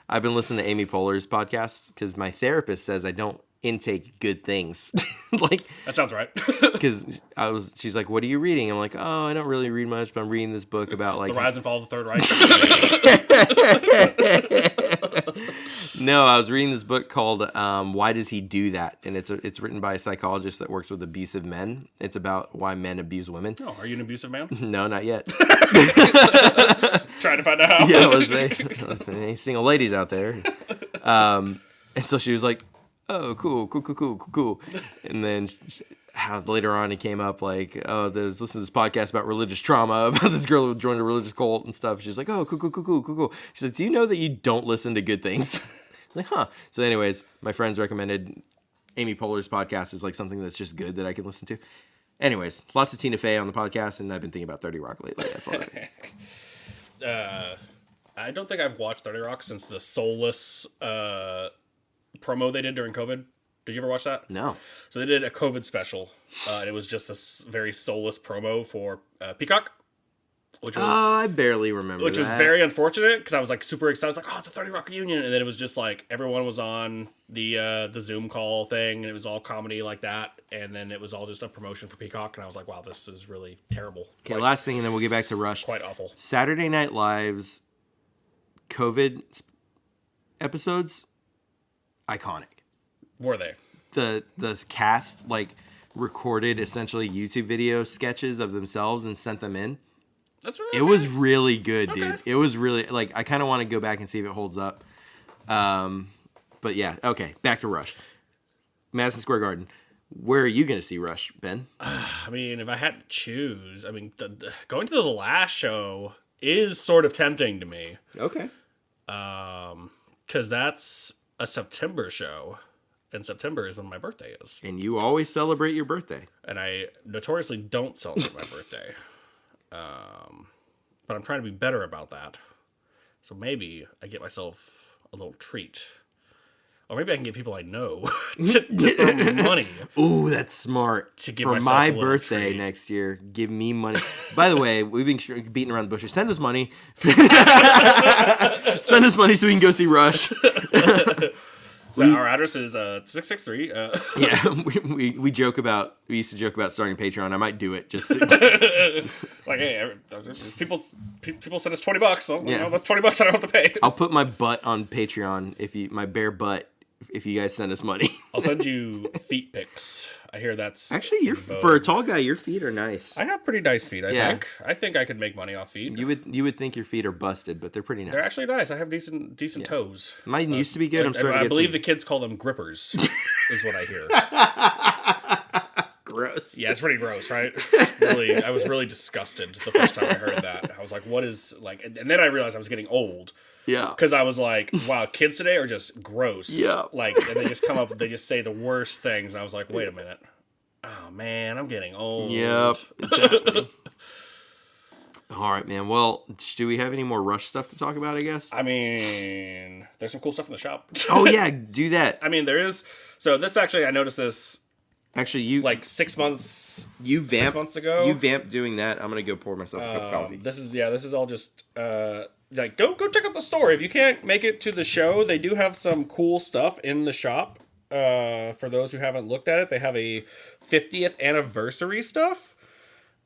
I've been listening to Amy Poehler's podcast because my therapist says I don't intake good things. Like, that sounds right. Because she's like, "What are you reading?" I'm like, "Oh, I don't really read much, but I'm reading this book about like the rise and fall of the Third Reich." No, I was reading this book called "Why Does He Do That?" and it's written by a psychologist that works with abusive men. It's about why men abuse women. Oh, are you an abusive man? No, not yet. Trying to find out how. Yeah, was any single ladies out there? And so she was like, "Oh, cool." And then later on it came up like, "Oh, there's listen to this podcast about religious trauma about this girl who joined a religious cult and stuff." She's like, "Oh, cool." She's like, "Do you know that you don't listen to good things?" I'm like, huh. So anyways, my friends recommended Amy Poehler's podcast is like something that's just good that I can listen to. Anyways, lots of Tina Fey on the podcast, and I've been thinking about 30 Rock lately. That's all. I don't think I've watched 30 Rock since the soulless promo they did during COVID. Did you ever watch that? No. So they did a COVID special, and it was just a very soulless promo for Peacock. Which was, I barely remember which was very unfortunate because I was like super excited. I was like, "Oh, it's a 30 Rock reunion," and then it was just like everyone was on the Zoom call thing, and it was all comedy like that, and then it was all just a promotion for Peacock, and I was like, "Wow, this is really terrible." Okay, last thing, and then we'll get back to Rush. Quite awful. Saturday Night Live's COVID episodes, iconic. Were they? The cast like recorded essentially YouTube video sketches of themselves and sent them in. That's really It was really good, dude. It was really like I kind of want to go back and see if it holds up. But yeah, okay, back to Rush. Madison Square Garden. Where are you going to see Rush, Ben? I mean, if I had to choose, I mean, going to the last show is sort of tempting to me. Okay. Because that's a September show. and September is when my birthday is. And you always celebrate your birthday. And I notoriously don't celebrate my birthday. But I'm trying to be better about that. So maybe I get myself a little treat. Or maybe I can get people I know to throw me money. Ooh, that's smart. To give For myself my a little birthday treat. next year, give me money. By the way, we've been beating around the bushes. Send us money. Send us money so we can go see Rush. So our address is 663. Yeah, we joke about. We used to joke about starting a Patreon. I might do it just. Like, hey, people send us $20. So, Yeah. that's $20 I don't have to pay. I'll put my butt on Patreon my bare butt if you guys send us money. I'll send you feet pics. I hear that's Actually, in vogue. for a tall guy, your feet are nice. I have pretty nice feet. Yeah. I think I could make money off feet. You would think your feet are busted, but they're pretty nice. They're actually nice. I have decent toes. Mine used to be good. I'm starting to I get believe some... the kids call them grippers. Is what I hear. Gross. Yeah, it's pretty gross, right? I was really disgusted the first time I heard that. I was like, "What is like?" And then I realized I was getting old. Yeah. Because I was like, wow, kids today are just gross. Yeah. Like, and they just come up, they just say the worst things. And I was like, wait a minute. Oh, man, I'm getting old. Yep. It's happening. All right, man. Well, do we have any more Rush stuff to talk about, I guess? I mean, there's some cool stuff in the shop. Oh, yeah. Do that. I mean, there is. So this actually, I noticed this Actually, you... like 6 months, You vamp, 6 months ago. You vamp doing that. I'm going to go pour myself a cup of coffee. This is all just like go check out the store. If you can't make it to the show, they do have some cool stuff in the shop. For those who haven't looked at it, they have a 50th anniversary stuff.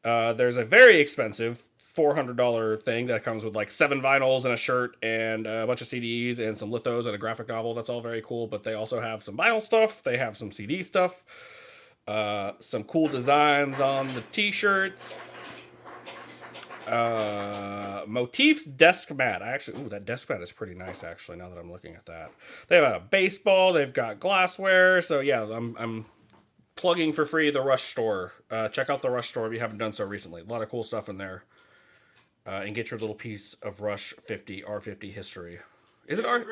There's a very expensive $400 thing that comes with like 7 vinyls and a shirt and a bunch of CDs and some lithos and a graphic novel. That's all very cool. But they also have some vinyl stuff. They have some CD stuff. Some cool designs on the t-shirts. Motifs desk mat. That desk mat is pretty nice actually, now that I'm looking at that. They have a baseball, they've got glassware, so yeah, I'm plugging for free the Rush store. Check out the Rush store if you haven't done so recently. A lot of cool stuff in there. And get your little piece of Rush 50 R50 history. Is it R50?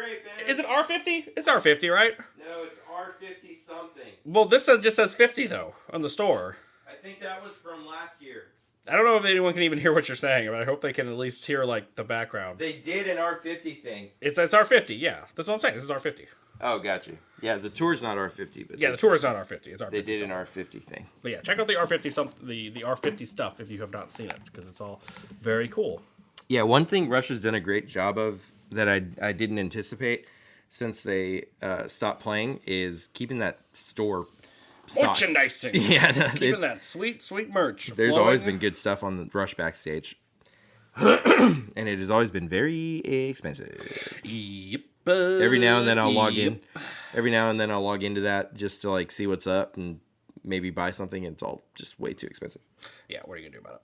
It's R50, right? No, it's R50 something. Well, this just says 50 though on the store. I think that was from last year. I don't know if anyone can even hear what you're saying, but I hope they can at least hear like the background. They did an R50 thing. It's R50, yeah. That's what I'm saying. This is R50. Oh, got you. Yeah, the tour's not R50, but Yeah, the tour is not R50. It's R50. they did something. an R50 thing. But yeah, check out the R50 the R50 stuff if you have not seen it, because it's all very cool. Yeah, one thing Rush has done a great job of that I didn't anticipate since they stopped playing is keeping that store stocked. Merchandising. Yeah, no, Keeping that sweet merch. There's flowing. always been good stuff on the Rush backstage. And it has always been very expensive. Yep. Every now and then I'll log in. Every now and then I'll log into that just to like see what's up and maybe buy something, and it's all just way too expensive. Yeah, what are you gonna do about it?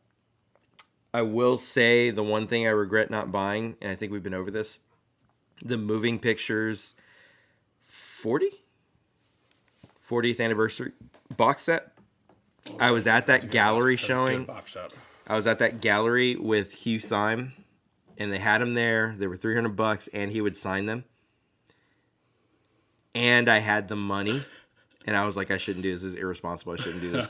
I will say the one thing I regret not buying, and I think we've been over this, the Moving Pictures 40th anniversary box set. I was at that gallery showing. Box set. I was at that gallery with Hugh Syme, and they had him there. They were $300, and he would sign them. And I had the money, and I was like, I shouldn't do this. This is irresponsible. I shouldn't do this.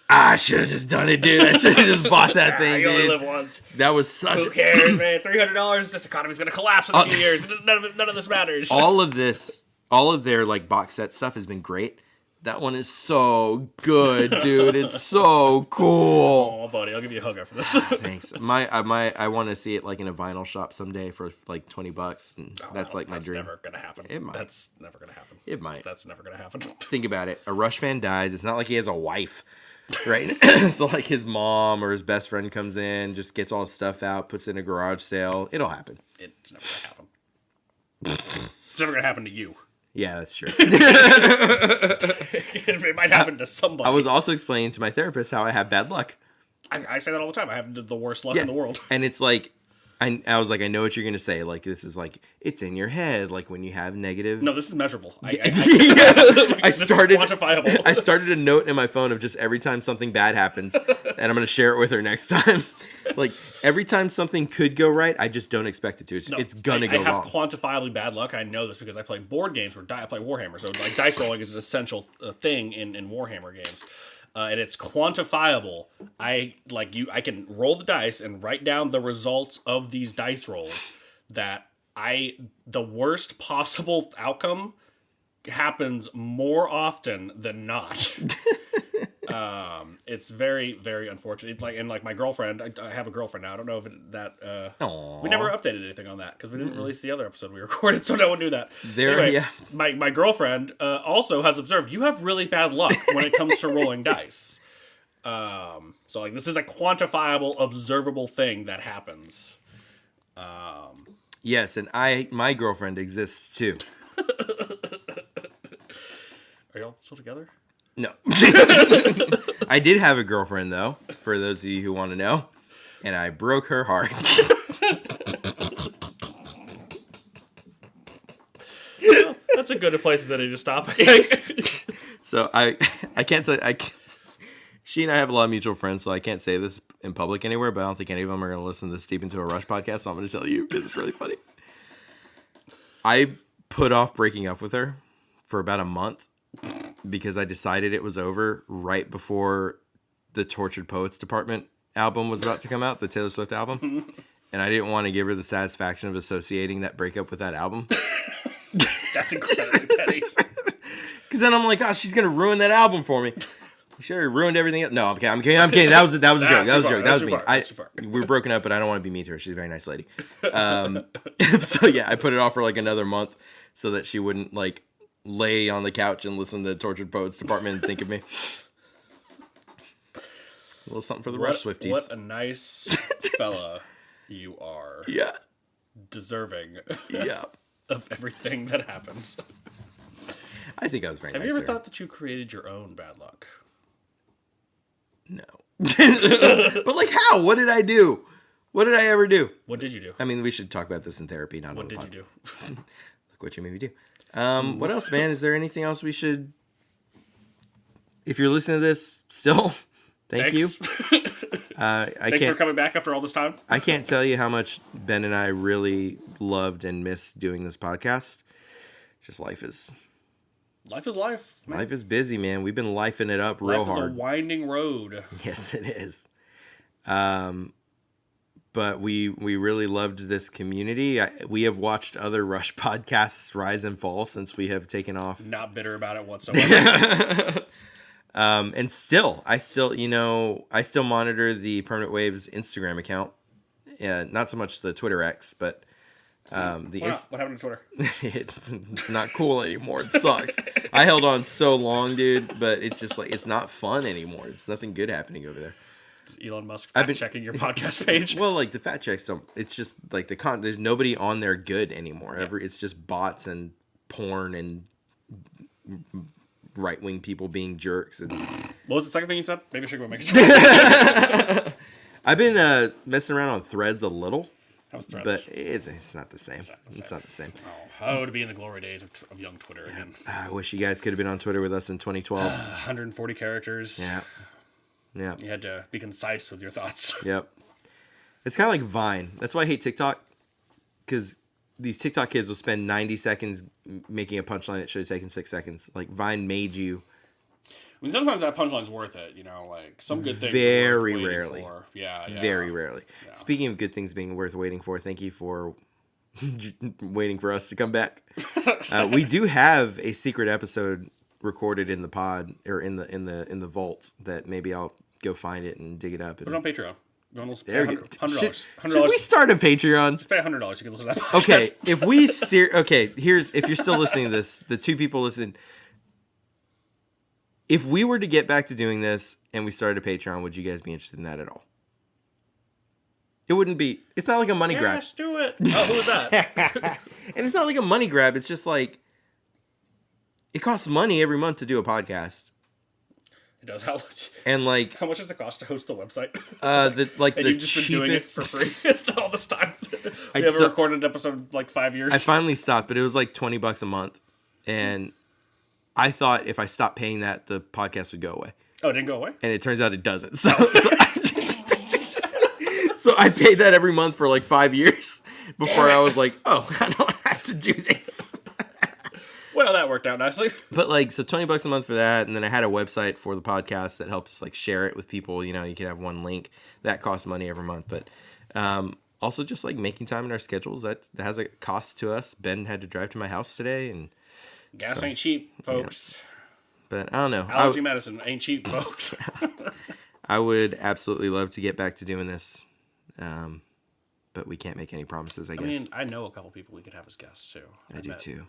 I should have just done it, dude. I should have just bought that thing, You only dude. live once. That was such. Who cares, man? $300. This economy's gonna collapse in a few years. None of this matters. All of their like box set stuff has been great. That one is so good, dude. It's so cool. Oh, buddy, I'll give you a hug after this. Thanks. I want to see it like in a vinyl shop someday for like $20, and that's like my dream. That's never gonna happen. It might. That's never gonna happen. It might. That's never gonna happen. Think about it. A Rush fan dies. It's not like he has a wife, right? So like his mom or his best friend comes in, just gets all his stuff out, puts it in a garage sale. It'll happen. It's never gonna happen. It's never gonna happen to you. Yeah, that's true. It might happen to somebody. I was also explaining to my therapist how I have bad luck. I say that all the time. I have the worst luck in the world. And it's like, I was like, I know what you're gonna say. Like, this is like, it's in your head. Like when you have negative. No, this is measurable. I started quantifiable. I started a note in my phone of just every time something bad happens, and I'm gonna share it with her next time. Like every time something could go right, I just don't expect it to. It's gonna go wrong. I have quantifiably bad luck. I know this because I play board games where I play Warhammer. So like dice rolling is an essential thing in Warhammer games. And it's quantifiable. I can roll the dice and write down the results of these dice rolls. The worst possible outcome happens more often than not. It's very, very unfortunate. Like my girlfriend, I have a girlfriend now. I don't know if we never updated anything on that because we didn't release the other episode we recorded, so no one knew that. My girlfriend also has observed you have really bad luck when it comes to rolling dice. So like this is a quantifiable, observable thing that happens. Yes, and my girlfriend exists too. Are y'all still together? No. I did have a girlfriend, though, for those of you who want to know, and I broke her heart. Well, that's a good place as any to stop, I think. So I can't say... She and I have a lot of mutual friends, so I can't say this in public anywhere, but I don't think any of them are going to listen to this Deep Into a Rush podcast, so I'm going to tell you because it's really funny. I put off breaking up with her for about a month because I decided it was over right before the Tortured Poets Department album was about to come out, the Taylor Swift album. And I didn't want to give her the satisfaction of associating that breakup with that album. That's incredibly petty. Because then I'm like, gosh, she's going to ruin that album for me. She already ruined everything else. No, I'm kidding. That was a joke. That was me. We're broken up, but I don't want to be mean to her. She's a very nice lady. So yeah, I put it off for like another month so that she wouldn't like lay on the couch and listen to Tortured Poets Department and think of me. A little something for the Rush Swifties. What a nice fella you are. Yeah. Deserving. Yeah. Of everything that happens. I think I was very nice. Have you ever thought that you created your own bad luck? No. But like how? What did I do? What did I ever do? What did you do? I mean, we should talk about this in therapy, not on the pod. What did you do? Look what you made me do. What else, man? Is there anything else we should... If you're listening to this still, thank you. Thanks for coming back after all this time. I can't tell you how much Ben and I really loved and missed doing this podcast. Just life is life. Man. Life is busy, man. We've been lifing it up real hard. Life is a winding road. Yes, it is. But we really loved this community. We have watched other Rush podcasts rise and fall since we have taken off. Not bitter about it whatsoever. And I still monitor the Permanent Waves Instagram account. Not so much the Twitter X, but what happened to Twitter? It's not cool anymore. It sucks. I held on so long, dude, but it's just like it's not fun anymore. It's nothing good happening over there. Is Elon Musk checking your podcast page? Well, like the fact checks don't. It's just like there's nobody on there good anymore. Yeah. It's just bots and porn and right wing people being jerks. And what was the second thing you said? Maybe I should go make sure. I've been messing around on Threads a little. How's Threads? But it's not the same. It's not the same. Oh, to be in the glory days of young Twitter again. I wish you guys could have been on Twitter with us in 2012. 140 characters. Yeah. Yeah. You had to be concise with your thoughts. Yep. It's kind of like Vine. That's why I hate TikTok. Because these TikTok kids will spend 90 seconds making a punchline that should have taken 6 seconds. Like Vine made you. I mean, sometimes that punchline's worth it, like some good things. Very rarely. For. Yeah. Very rarely. Yeah. Speaking of good things being worth waiting for, thank you for waiting for us to come back. We do have a secret episode recorded in the pod or in the vault that maybe I'll go find it and dig it up. Put it on Patreon. $100. Should we start a Patreon? Just pay $100. You can listen to that podcast. Okay, if you're still listening to this, the two people listening. If we were to get back to doing this and we started a Patreon, would you guys be interested in that at all? It wouldn't be. It's not like a money grab. Yes, do it. Oh, who was that? And it's not like a money grab. It's just like it costs money every month to do a podcast. does. And like, how much does it cost to host the website? And you've just been doing it for free all this time. We haven't recorded an episode in like 5 years. I finally stopped, but it was like $20 a month, and I thought if I stopped paying that, the podcast would go away. Oh, it didn't go away? And it turns out it doesn't. So I paid that every month for like 5 years before I was like, oh, I don't have to do this. Well, that worked out nicely. But like, so $20 a month for that, and then I had a website for the podcast that helped us like share it with people. You know, you could have one link that costs money every month, but also just like making time in our schedules that has a cost to us. Ben had to drive to my house today, and gas ain't cheap, folks. Yeah. But I don't know. Allergy medicine ain't cheap, folks. I would absolutely love to get back to doing this, but we can't make any promises. I guess. I mean, I know a couple people we could have as guests too. I do too.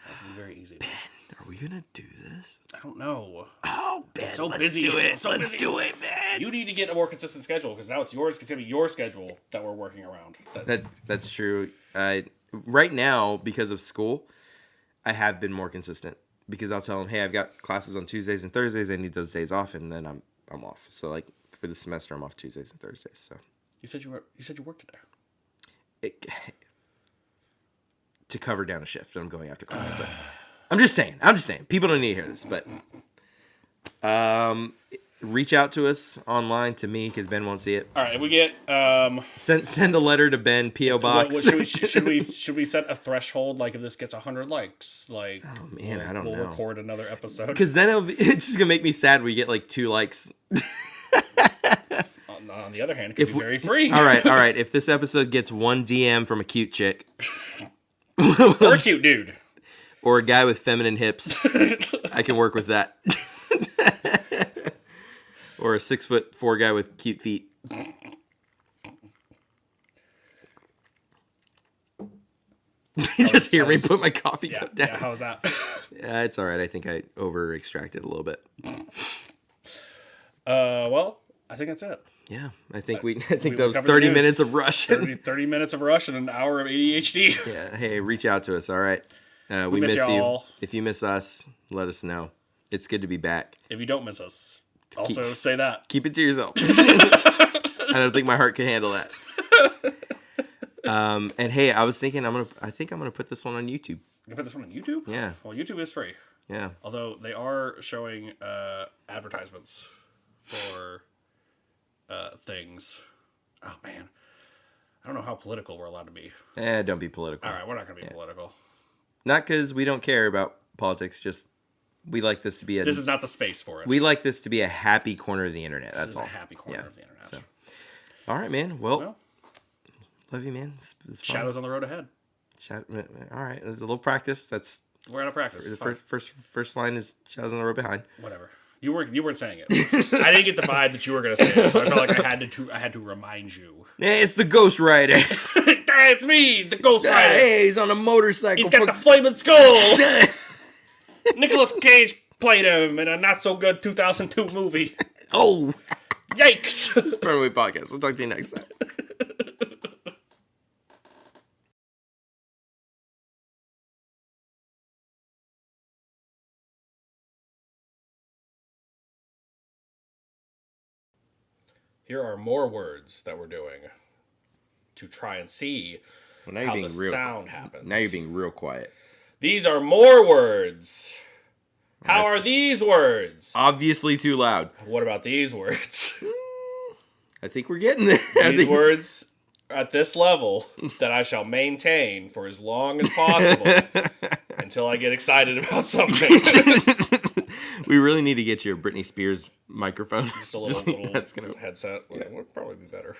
That'd be very easy. Ben, are we gonna do this? I don't know. Oh, Ben, so let's busy. do it. So let's busy. do it, Ben. You need to get a more consistent schedule because now it's yours. It's gonna be your schedule that we're working around. That's true. Right now, because of school, I have been more consistent because I'll tell them, hey, I've got classes on Tuesdays and Thursdays. I need those days off, and then I'm off. So like for the semester, I'm off Tuesdays and Thursdays. So you said you worked today. To cover down a shift, I'm going after class, but I'm just saying. People don't need to hear this, but reach out to us online to me because Ben won't see it. All right, if we get send a letter to Ben, P.O. Box. Should we set a threshold? Like if this gets 100 likes, like oh man, I don't know. We'll record another episode because then it's just gonna make me sad. We get like 2 likes. On the other hand, it could be very free. All right. If this episode gets 1 DM from a cute chick. Or a cute dude. Or a guy with feminine hips. I can work with that. Or a 6'4" guy with cute feet. You just hear me put my coffee cup down. Yeah, how's that? Yeah, it's all right. I think I over extracted a little bit. Well, I think that's it. Yeah, I think that was 30 minutes of Russian. 30 minutes of Russian and an hour of ADHD. Yeah, hey, reach out to us, all right? We miss you. If you miss us, let us know. It's good to be back. If you don't miss us, also say that. Keep it to yourself. I don't think my heart can handle that. And hey, I was thinking I think I'm gonna put this one on YouTube. You can put this one on YouTube? Yeah. Well, YouTube is free. Yeah. Although they are showing advertisements for things. Oh man, I don't know how political we're allowed to be. Don't be political. All right, we're not gonna be political. Not because we don't care about politics. Just we like this to be This is not the space for it. We like this to be a happy corner of the internet. That's all. A happy corner of the internet. So, all right, man. Well, love you, man. It's fun. Shadows on the road ahead. All right, there's a little practice. We're out of practice. The first line is shadows on the road behind. Whatever. You weren't saying it. I didn't get the vibe that you were going to say it, so I felt like I had to remind you. Hey, it's the Ghost Rider. It's me, the Ghost Rider. Hey, he's on a motorcycle. He's got the flaming skull. Nicolas Cage played him in a not so good 2002 movie. Oh, yikes! This is Burn Away Podcast. We'll talk to you next time. Here are more words that we're doing to try and see how the sound happens. Now you're being real quiet. These are more words. How are these words? Obviously too loud. What about these words? I think we're getting there. These words at this level that I shall maintain for as long as possible until I get excited about something. We really need to get you a Britney Spears microphone. Just a little that's gonna headset. Yeah. Would probably be better.